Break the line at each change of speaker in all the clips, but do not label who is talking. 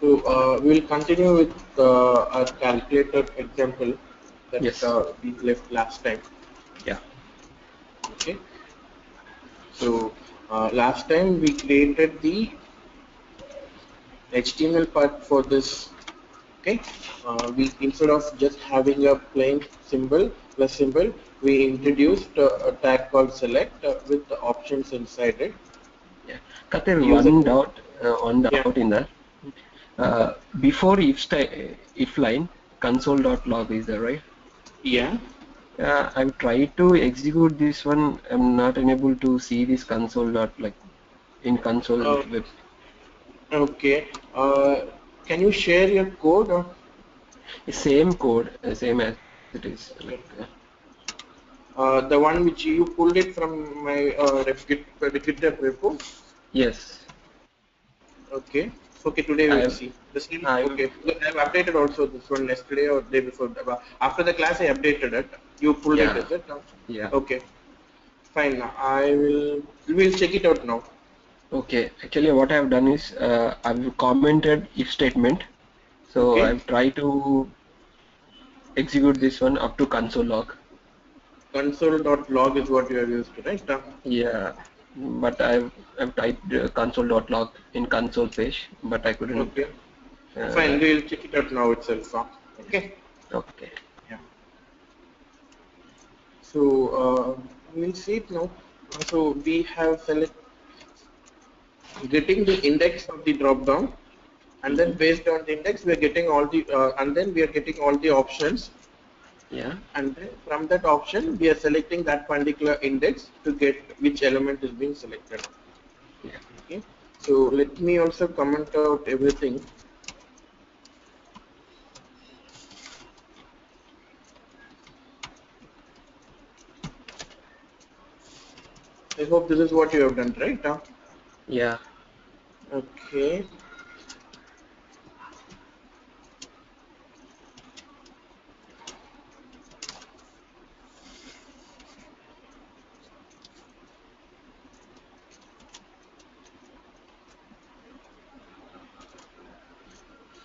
So we'll continue with our calculator example that
Yes.
we left last time.
Yeah.
Okay. So last time we created the HTML part for this. Okay. We instead of just having a plain symbol plus symbol, we introduced a tag called select with the options inside it.
Yeah. Katir,
User
one
can, yeah.
doubt in that. Before if line console.log is there, right?
Yeah.
I've tried to execute this one. I'm not unable to see this console dot like in console
Uh,
web.
okay. Can you share your code?
Same code, same as it is.
Okay. The one which you pulled it from my GitHub repo.
Yes,
Okay. Okay. Today we'll
I've
see the same.
I've
Okay. Look, I've updated also this one yesterday or day before. After the class, I updated it. You pulled it,
yeah
is it?
yeah.
Okay. Fine. I will. We'll check it out now.
Okay, actually what I've done is I've commented if statement. So
Okay.
I've tried to execute this one up to console log.
Console.log is what you have used, right?
Yeah, but I've typed console.log in console page, but I couldn't.
Okay. Fine.
Uh,
We'll check it out now itself. Okay.
okay.
Yeah. So we'll see it now. So we have select getting the index of the drop down, and then
Mm-hmm.
based on the index we are getting all the and then we are getting all the options,
Yeah.
and then from that option we are selecting that particular index to get which element is being selected.
Yeah.
Okay, so let me also comment out everything. I hope this is what you have done, right?
Yeah.
Okay.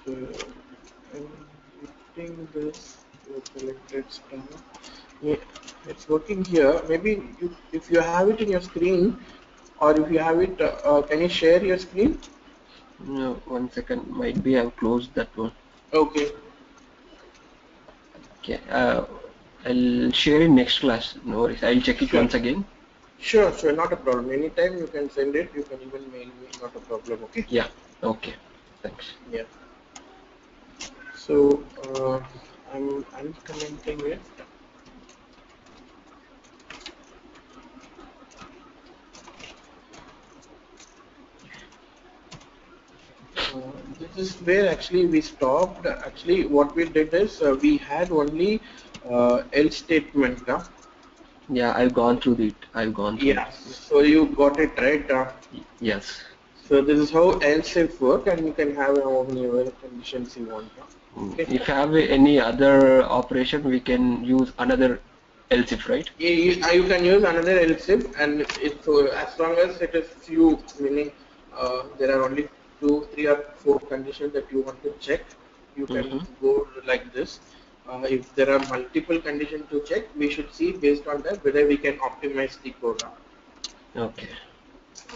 So I'm getting this selected stuff. Yeah, it's working here. Maybe if you have it in your screen, or if you have it, can you share your screen?
No, 1 second. Might be I've closed that one.
Okay.
Okay. I'll share in next class. No worries. I'll check it
Sure.
once again.
Sure. Not a problem. Anytime you can send it. You can even mail me. Not a problem. Okay.
Yeah. Okay. Thanks.
Yeah. So I'm commenting it. This is where actually we stopped. Actually, what we did is we had only else statement.
Yeah, I've gone through it. I've gone through it.
Yeah. So you got it right.
Yes.
So this is how else if work, and you can have how many other conditions you want. Okay.
If have any other operation, we can use another else if, right?
You can use another else if, and it's so as long as it is few, meaning there are only 2, 3 or 4 conditions that you want to check, you can
Mm-hmm.
go like this. If there are multiple conditions to check, we should see based on that whether we can optimize the program.
Okay.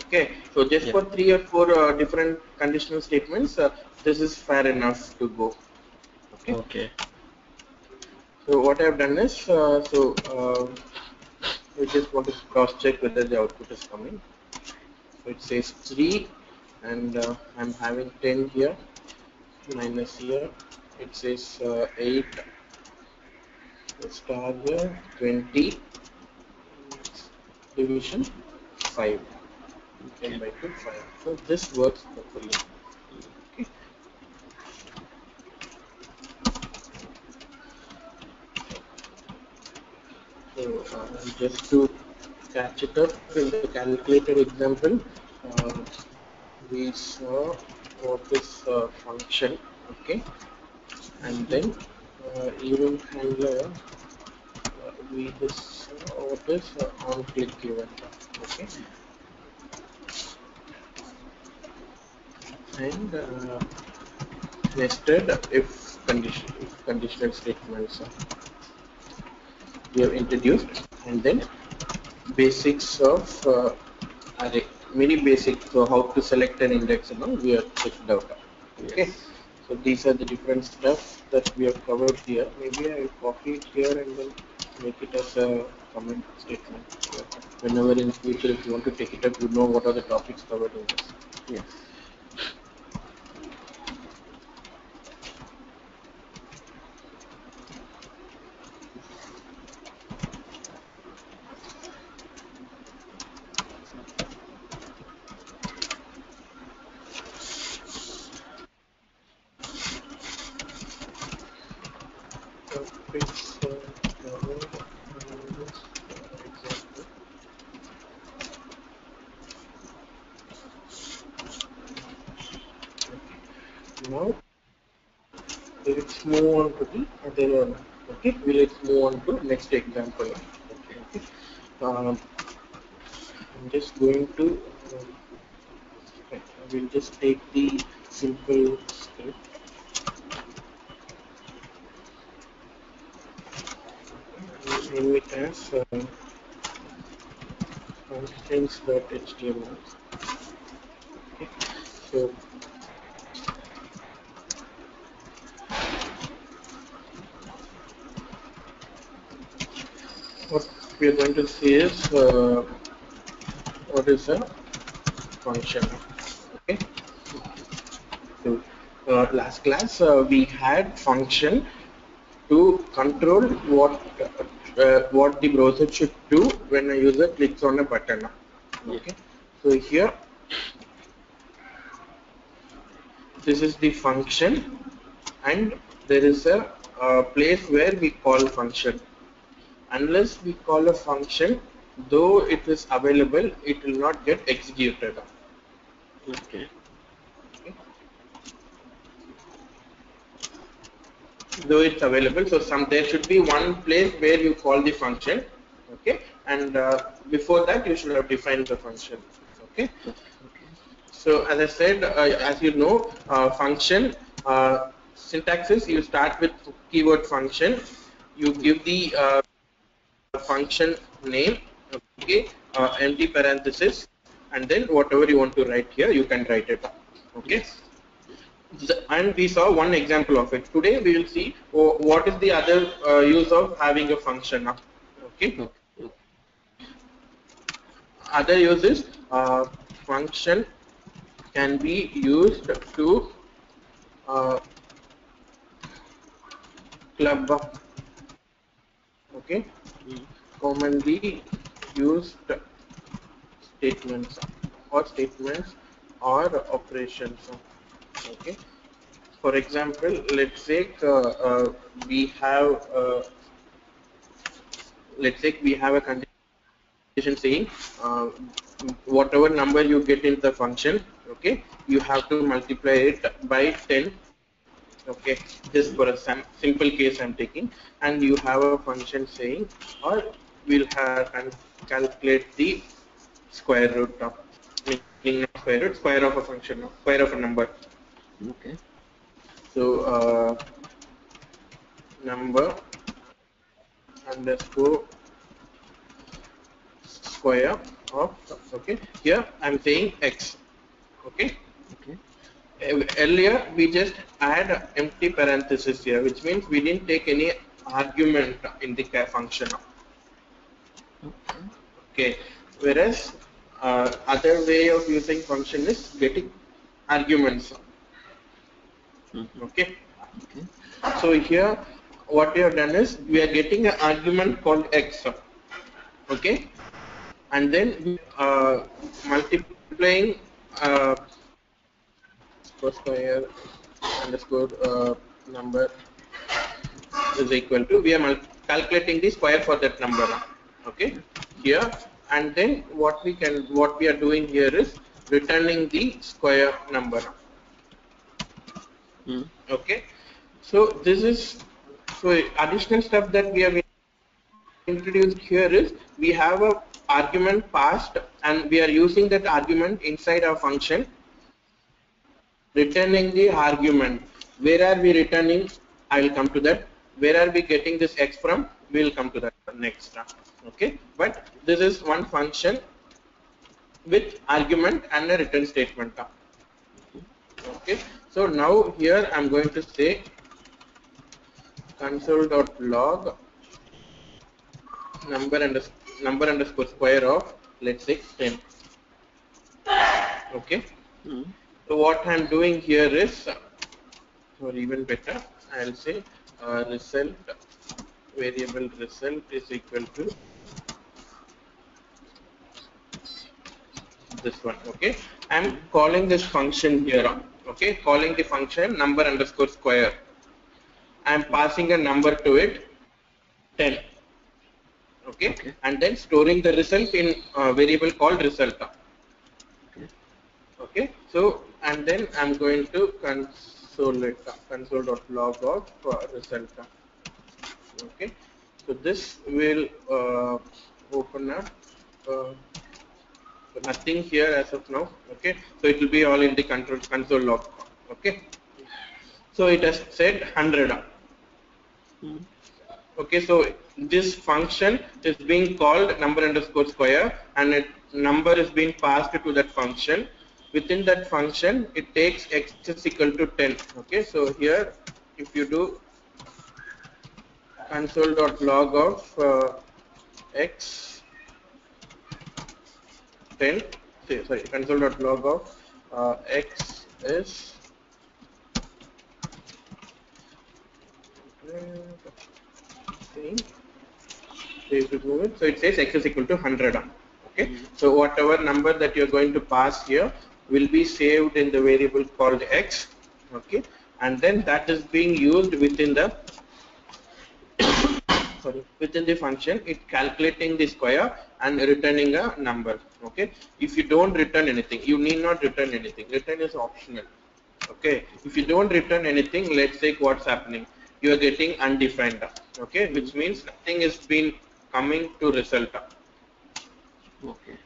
Okay, so just
Yeah.
for 3 or 4 different conditional statements, this is fair enough to go. Okay.
Okay.
So what I've done is, we just want to cross check whether the output is coming. So it says 3, and I'm having 10 here, minus here, it says 8, star here, 20, division 5, 10
Okay.
by 2, 5. So this works properly. Okay. So just to catch it up in the calculator example, uh, we saw what is function, okay, and then event handler we this what is on click event, okay, and nested if conditional statements we have introduced, and then basics of array, very basic, so how to select an index, we have checked out, okay.
Yes.
So these are the different stuff that we have covered here. Maybe I will copy it here and then make it as a comment statement. Whenever in future if you want to take it up, you know what are the topics covered in this.
Yes.
Topics covered in this example. Now let's move on to the other one. Okay, let's move on to next example. Okay. I'm just going to I will just take the simple script, name it as functions.html. Okay. So what we are going to see is what is a function. Okay. So last class we had function to control what the browser should do when a user clicks on a button. Okay. So here this is the function, and there is a place where we call function. Unless we call a function, though it is available, it will not get executed.
Okay.
Okay. Though it's available, so there should be one place where you call the function, okay, and before that you should have defined the function, okay.
Okay.
So as I said, as you know, function syntax is you start with keyword function, you give the function name, okay, empty parenthesis, and then whatever you want to write here, you can write it, okay.
Yes.
And we saw one example of it. Today we will see what is the other use of having a function. Okay.
Okay.
Other uses, function can be used to club, okay, commonly used statements or operations, okay. For example, let's say we have let's say we have a condition saying whatever number you get in the function, okay, you have to multiply it by 10, okay, just for a simple case I'm taking, and you have a function saying, or we'll have and calculate the square root of, meaning not square root, square of a function, square of a number.
Okay.
So number underscore square of, okay, here I'm saying x, okay.
Okay.
Earlier we just add empty parenthesis here, which means we didn't take any argument in the function,
Okay.
okay. Whereas other way of using function is getting arguments, okay.
Okay.
So here what we have done is we are getting an argument called x, okay, and then we multiplying square underscore number is equal to, we are calculating the square for that number, okay, here, and then what we are doing here is returning the square number,
Mm.
Okay, so this is so additional stuff that we have introduced here is we have a argument passed and we are using that argument inside our function, returning the argument. Where are we returning? I will come to that. Where are we getting this x from? We will come to that next. Okay, but this is one function with argument and a return statement. Okay, so now here I'm going to say console.log number underscore square of, let's say, 10. Okay,
Mm.
so what I'm doing here is, or even better, I'll say result, variable result is equal to this one. Okay, I'm
Mm.
calling this function here. Okay, calling the function number underscore square. I'm passing a number to it, 10. Okay,
Okay.
and then storing the result in a variable called result.
Okay.
Okay, so and then I'm going to console.log of result. Okay, so this will open up nothing here as of now. Okay, so it will be all in the console log. Okay, so it has said 100.
Mm.
Okay, so this function is being called number underscore square and number is being passed to that function. Within that function, it takes x is equal to 10. Okay, so here if you do console.log of x 10, sorry, console.log of x is same. So if you move it, so it says x is equal to 100. Okay,
Mm.
so whatever number that you're going to pass here will be saved in the variable called x. Okay, and then that is being used within the within the function. It calculating the square and returning a number. Okay, if you don't return anything, you need not return anything. Return is optional. Okay, if you don't return anything, let's say what's happening, you are getting undefined. Okay, which
Mm.
means nothing is been coming to result.
Okay.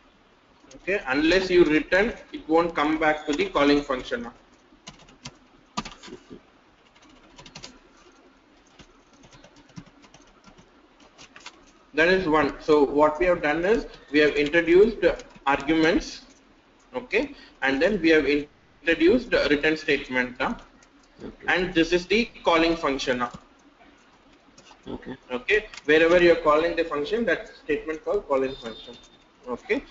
Okay, unless you return, it won't come back to the calling function. That is one. So what we have done is we have introduced arguments. Okay, and then we have introduced return statement.
Okay.
And this is the calling function.
Okay.
Okay, wherever you are calling the function, that statement called calling function. Okay,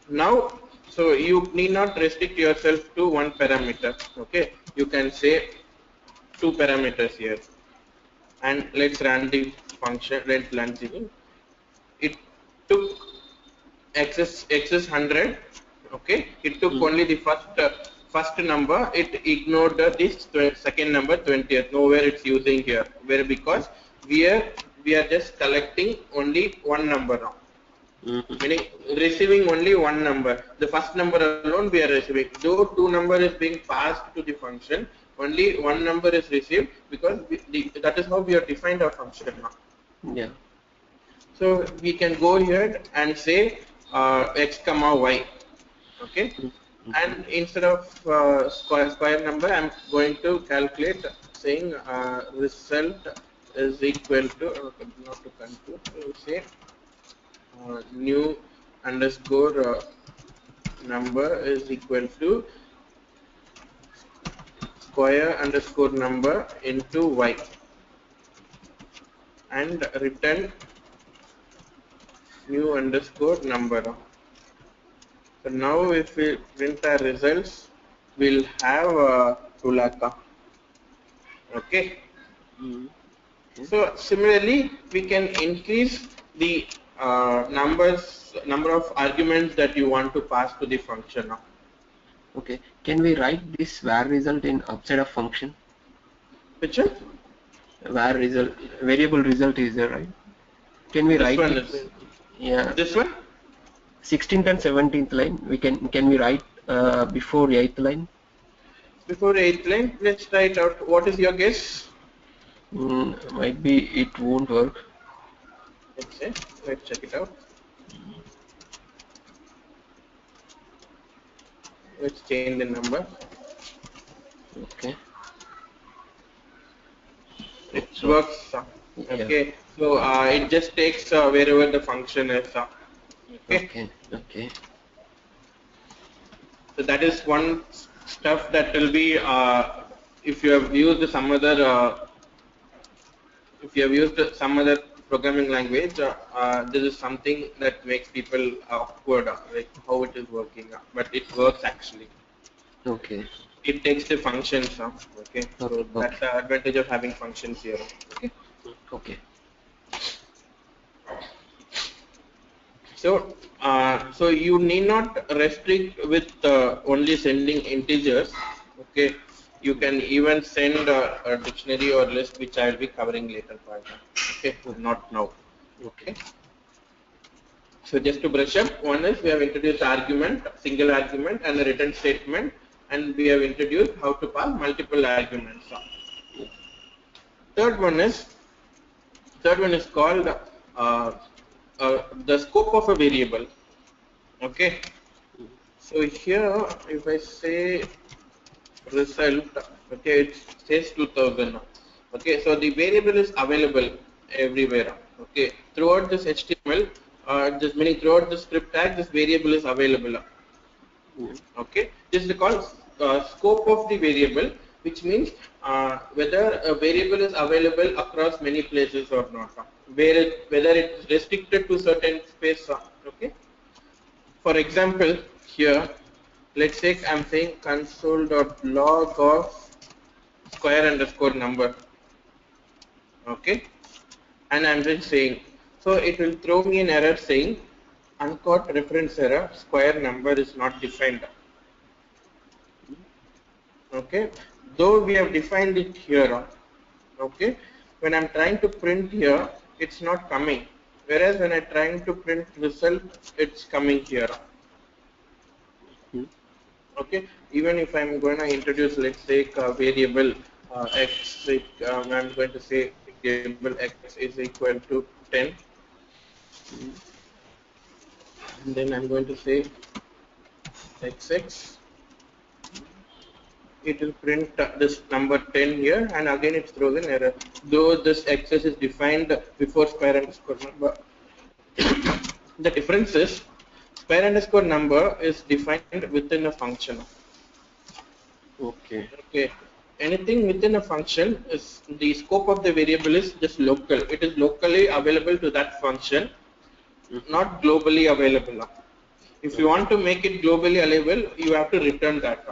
now so you need not restrict yourself to one parameter. Okay, you can say two parameters here, and let's run the function. Let's run the, it took x is 100. Okay, it took
Mm.
only the first number. It ignored this second number, 20th. Nowhere it's using here, where because we are just collecting only one number now,
Mm.
meaning receiving only one number. The first number alone we are receiving, though two number is being passed to the function, only one number is received because that is how we have defined our function now.
Yeah.
So we can go here and say x comma y. Okay,
Mm. Okay.
and instead of square number, I'm going to calculate saying result is equal to not to confuse. We'll say new underscore number is equal to square underscore number into y and return new underscore number. So now if we print our results, we'll have Tulaka. Okay.
Mm. Okay.
So similarly, we can increase the number of arguments that you want to pass to the function now.
Okay. Can we write this var result in upside of function?
Which one?
Var result, variable result is there, right? Can we
This
write
one
it?
is
Yeah.
this one.
16th and 17th line. We can we write before 8th line?
before 8th line, let's try it out. What is your guess?
Might be it won't work.
Let's say, let's check it out. Let's change the number.
Okay.
It
So
works.
yeah.
Okay, so it just takes wherever the function is. Okay,
Okay. Okay.
so that is one stuff that will be if you have used some other if you have used some other programming language, this is something that makes people awkward, like how it is working, but it works actually.
Okay.
It takes the functions. Okay,
Okay.
so that's
Okay.
the advantage of having functions here. Okay.
Okay.
So you need not restrict with only sending integers. Okay, you can even send a dictionary or list, which I will be covering later part. Okay, not now.
Okay.
Okay. So just to brush up, one is we have introduced argument, single argument, and a return statement, and we have introduced how to pass multiple arguments. Third one is third one is called the scope of a variable. Okay. So here, if I say result, okay, it says 2000. Okay, so the variable is available everywhere. Okay, throughout this HTML, this meaning throughout the script tag, this variable is available. Okay, this is called scope of the variable, which means whether a variable is available across many places or not. Whether it is restricted to certain space. Okay. For example, here, let's say I'm saying console.log of square underscore number. Okay, and I'm just saying, so it will throw me an error saying uncaught reference error, square number is not defined. Okay, though we have defined it here. Okay, when I'm trying to print here, it's not coming, whereas when I'm trying to print result, it's coming here. Okay, even if I'm going to introduce, let's say, a variable x, I'm going to say variable x is equal to 10, and then I'm going to say xx, it will print this number 10 here, and again it throws an error, though this xs is defined before square underscore number. The difference is square underscore number is defined within a function.
Okay.
Okay. Anything within a function is the scope of the variable is just local. It is locally available to that function, not globally available. If you want to make it globally available, you have to return that.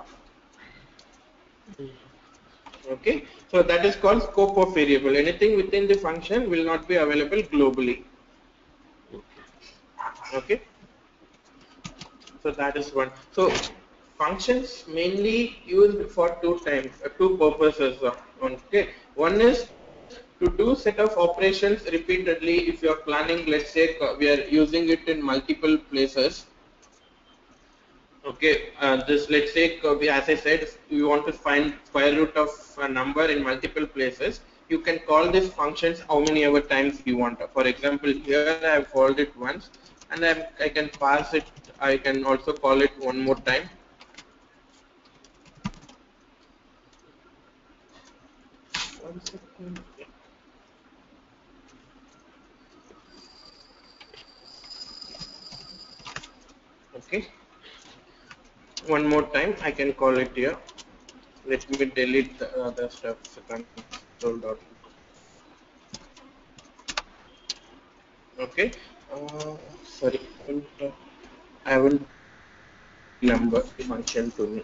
Okay. So that is called scope of variable. Anything within the function will not be available globally. Okay. So that is one. So functions mainly used for two purposes. Okay, one is to do set of operations repeatedly. If you are planning, let's say we are using it in multiple places. Okay, this let's say as I said, you want to find square root of a number in multiple places. You can call these functions how many ever times you want. For example, here I have called it once, and I can pass it. I can also call it one more time. One second. Okay, one more time. I can call it here. Let me delete the other stuff. Console dot. Okay. Sorry. I will number function to me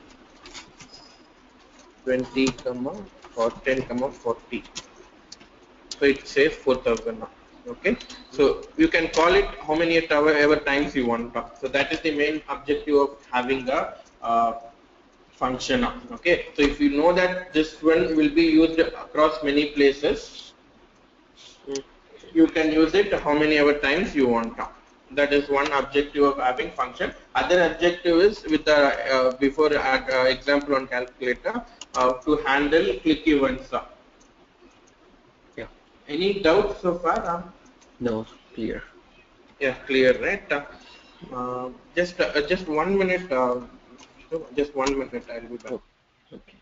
20 comma or 10 comma 40, so it says 4000 now. Okay, so you can call it how many ever times you want. So that is the main objective of having a function. Okay, so if you know that this one will be used across many places, you can use it how many ever times you want. That is one objective of having function. Other objective is with the before example on calculator, to handle click events.
Yeah.
Any doubts so far?
No, clear.
Yeah, clear, right? Just 1 minute. Just 1 minute. I'll be back.
Oh, okay.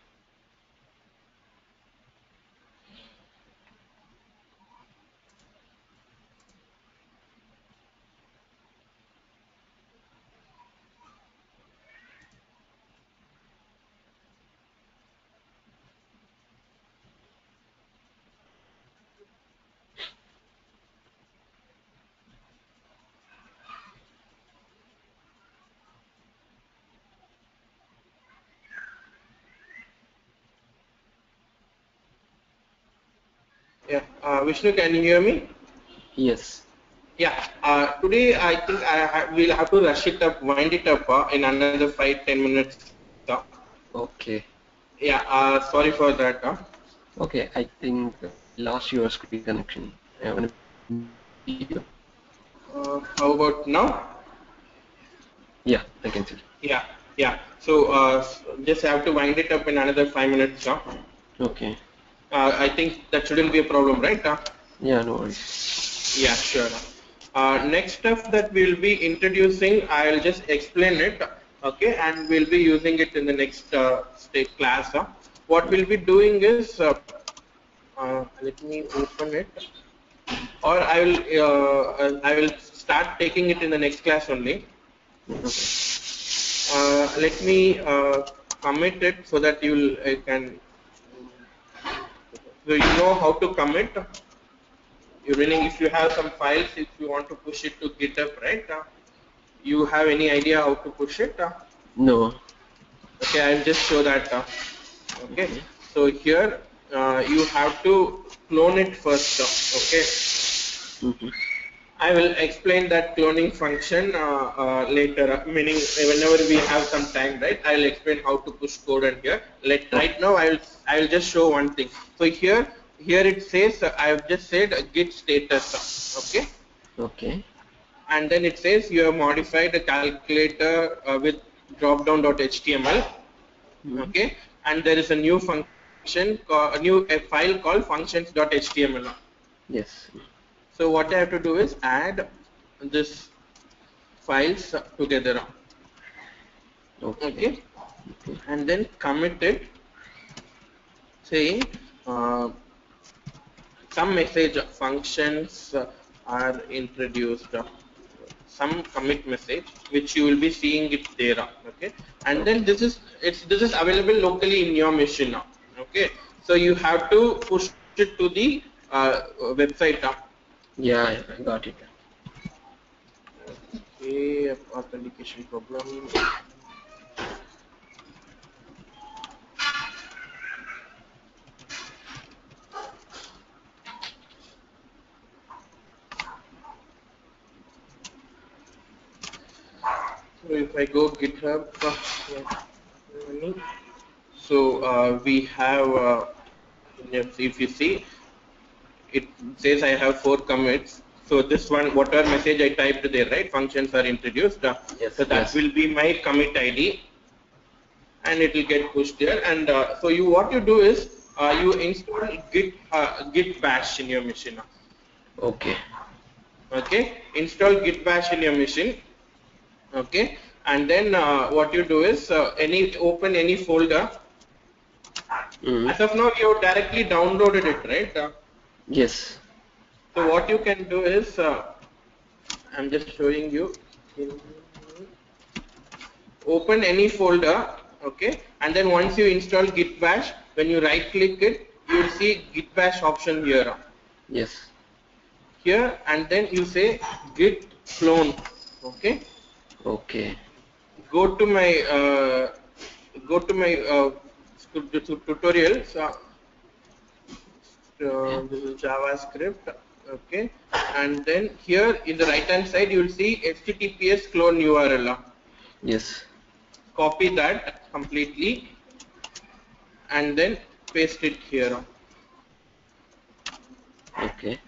Yeah, Vishnu, can you hear me?
Yes.
Yeah. Today I think we'll have to rush it up, wind it up in another 5-10 minutes.
Okay.
Yeah. Sorry for that.
Okay. I think I lost your screen connection. Am I able to see you?
How about now?
Yeah, I can see.
Yeah. Yeah. So just have to wind it up in another 5 minutes.
Okay.
I think that shouldn't be a problem, right?
Yeah, no worries.
Yeah, sure. Next stuff that we'll be introducing, I'll just explain it, okay, and we'll be using it in the next state class. What we'll be doing is, let me open it, or I will start taking it in the next class only.
Okay.
Let me commit it so that you'll can, so you know how to commit. You meaning if you have some files, if you want to push it to GitHub, right? You have any idea how to push it?
No.
Okay, I'll just show that. Okay,
Okay.
so here you have to clone it first. Okay,
Mm-hmm.
I will explain that cloning function later. Meaning whenever we have some time, right? I'll explain how to push code and here. Right
Okay.
now I'll just show one thing. So here it says I've just said git status. Okay,
Okay.
and then it says you have modified a calculator with dropdown.html.
Mm-hmm.
Okay, and there is a new function, a file called functions.html.
Yes.
So what I have to do is add this files together.
Okay.
Okay, and then commit it saying uh, some message functions are introduced. Some commit message which you will be seeing it there. Okay, and then
Okay.
this is available locally in your machine now. Okay, so you have to push it to the website.
Yeah, I got it.
Okay, authentication problem. So if I go GitHub, yeah, so we have, if you see, it says I have 4 commits. So this one, whatever message I typed there, right? Functions are introduced. So
Yes.
that
Yes.
will be my commit ID, and it will get pushed there. And so you, what you do is you install Git Bash in your machine.
Okay.
Okay, install Git Bash in your machine. Okay, and then what you do is any open any folder.
Mm-hmm.
As of now, you have directly downloaded it, right?
Yes.
So what you can do is, I'm just showing you. Open any folder, okay, and then once you install Git Bash, when you right click it, you will see Git Bash option here.
Yes.
Here, and then you say Git clone, okay.
Okay.
Go to my tutorial. So
Okay.
this is JavaScript, okay, and then here in the right hand side you will see HTTPS clone URL.
Yes.
Copy that completely and then paste it here.
Okay.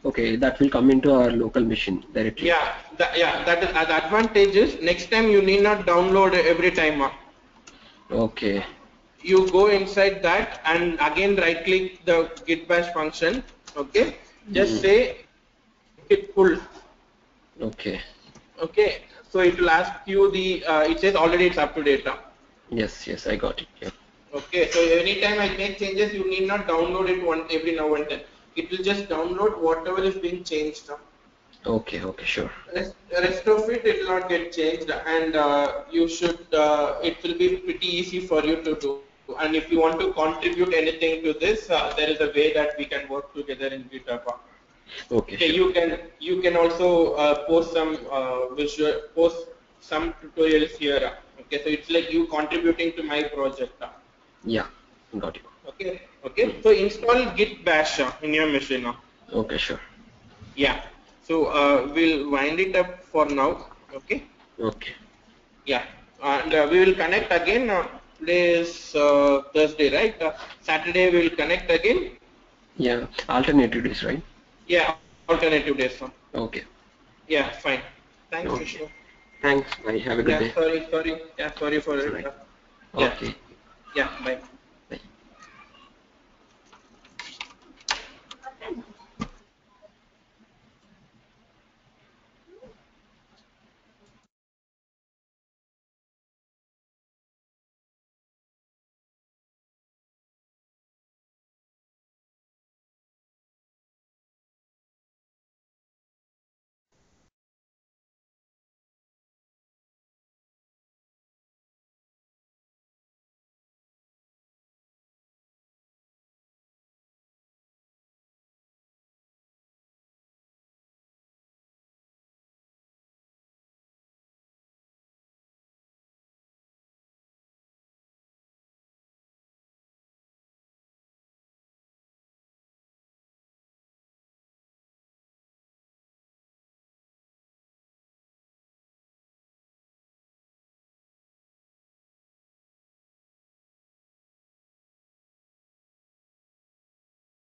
Okay. That will come into our local machine directly.
That is the advantage is next time you need not download every time.
Okay.
you go inside that and again right click the git bash function. Okay, just
Mm.
say git pull.
Okay.
Okay, so it will ask you the it says already it's up to date now.
Yes, yes, I got it. Yeah.
Okay, so anytime I make changes, you need not download it one every now and then. It will just download whatever is being changed now.
Okay, okay, sure.
Rest of it, it will not get changed, and you should. It will be pretty easy for you to do. And if you want to contribute anything to this, there is a way that we can work together in Vybhava.
Okay,
Okay,
sure.
you can also post some tutorials here. Okay, so it's like you contributing to my project.
Yeah, got it.
Okay, okay.
Mm.
So install Git Bash in your machine now.
Okay, sure.
Yeah. So we'll wind it up for now. Okay.
Okay.
Yeah. And we will connect again. Today is Thursday, right? Saturday we will connect again.
Yeah, alternative days, right?
Yeah, alternative days.
Okay.
Yeah, fine. Thanks,
Okay.
Vishnu.
Thanks. Bye. Have a good
Yeah,
day.
sorry. Yeah, sorry for it.
Sorry.
Yeah,
Okay.
yeah, bye.